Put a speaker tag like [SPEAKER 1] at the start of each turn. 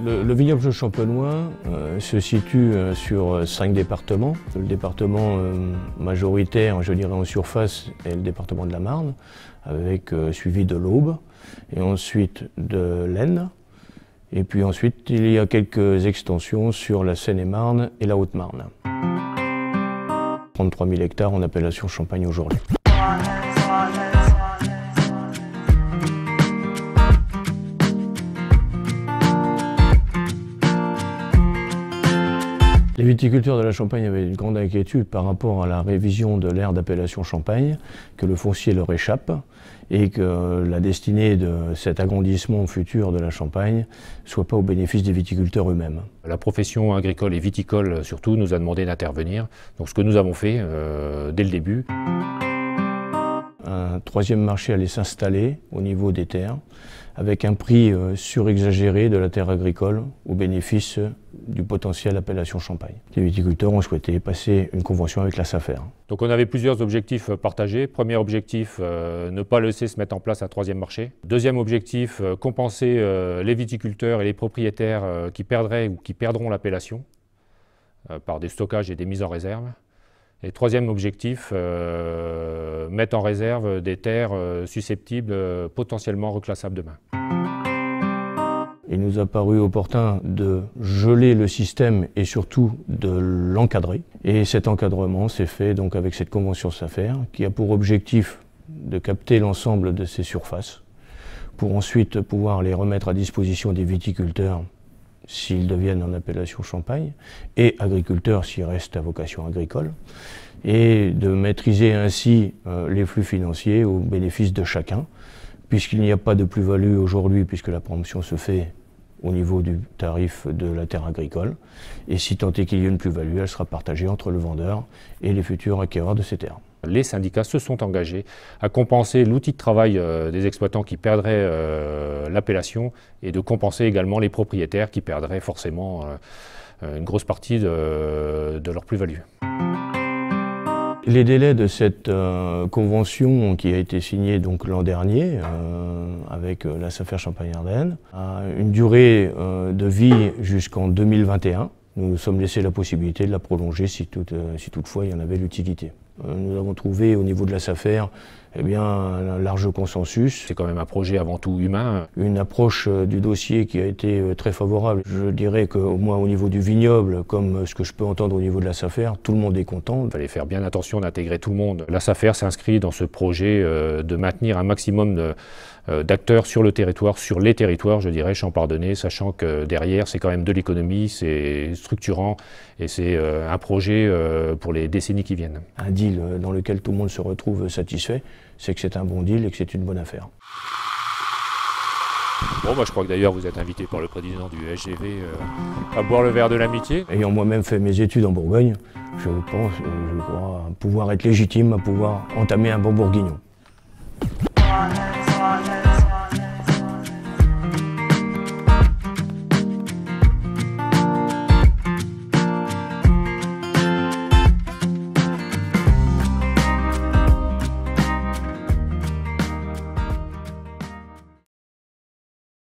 [SPEAKER 1] Le vignoble champenois se situe sur 5 départements. Le département majoritaire, je dirais en surface, est le département de la Marne, avec suivi de l'Aube, et ensuite de l'Aisne. Et puis ensuite, il y a quelques extensions sur la Seine-et-Marne et la Haute-Marne. 33 000 hectares en appellation Champagne aujourd'hui. Les viticulteurs de la Champagne avaient une grande inquiétude par rapport à la révision de l'aire d'appellation Champagne, que le foncier leur échappe et que la destinée de cet agrandissement futur de la Champagne ne soit pas au bénéfice des viticulteurs eux-mêmes.
[SPEAKER 2] La profession agricole et viticole surtout nous a demandé d'intervenir, donc ce que nous avons fait dès le début.
[SPEAKER 1] Un troisième marché allait s'installer au niveau des terres, avec un prix surexagéré de la terre agricole au bénéfice du potentiel appellation Champagne. Les viticulteurs ont souhaité passer une convention avec la SAFER.
[SPEAKER 2] Donc on avait plusieurs objectifs partagés. Premier objectif, ne pas laisser se mettre en place un troisième marché. Deuxième objectif, compenser les viticulteurs et les propriétaires qui perdraient ou qui perdront l'appellation par des stockages et des mises en réserve. Et troisième objectif, mettre en réserve des terres susceptibles potentiellement reclassables demain.
[SPEAKER 1] Il nous a paru opportun de geler le système et surtout de l'encadrer. Et cet encadrement s'est fait donc avec cette convention SAFER qui a pour objectif de capter l'ensemble de ces surfaces pour ensuite pouvoir les remettre à disposition des viticulteurs s'ils deviennent en appellation Champagne, et agriculteurs s'ils restent à vocation agricole, et de maîtriser ainsi les flux financiers au bénéfice de chacun, puisqu'il n'y a pas de plus-value aujourd'hui, puisque la promotion se fait au niveau du tarif de la terre agricole, et si tant est qu'il y ait une plus-value, elle sera partagée entre le vendeur et les futurs acquéreurs de ces terres.
[SPEAKER 2] Les syndicats se sont engagés à compenser l'outil de travail des exploitants qui perdraient l'appellation et de compenser également les propriétaires qui perdraient forcément une grosse partie de leur plus-value.
[SPEAKER 1] Les délais de cette convention qui a été signée l'an dernier avec la SAFER Champagne-Ardenne a une durée de vie jusqu'en 2021. Nous nous sommes laissé la possibilité de la prolonger si toutefois il y en avait l'utilité. Nous avons trouvé au niveau de la SAFER un large consensus.
[SPEAKER 2] C'est quand même un projet avant tout humain.
[SPEAKER 1] Une approche du dossier qui a été très favorable. Je dirais qu'au moins au niveau du vignoble, comme ce que je peux entendre au niveau de la SAFER, tout le monde est content.
[SPEAKER 2] Il fallait faire bien attention d'intégrer tout le monde. La SAFER s'inscrit dans ce projet de maintenir un maximum d'acteurs sur le territoire, sur les territoires, je dirais, champardonnais, sachant que derrière, c'est quand même de l'économie, c'est structurant et c'est un projet pour les décennies qui viennent.
[SPEAKER 1] Un deal dans lequel tout le monde se retrouve satisfait, c'est que c'est un bon deal et que c'est une bonne affaire.
[SPEAKER 2] Bon, je crois que d'ailleurs vous êtes invité par le président du SGV à boire le verre de l'amitié.
[SPEAKER 1] Ayant moi-même fait mes études en Bourgogne, je crois pouvoir être légitime à pouvoir entamer un bon bourguignon.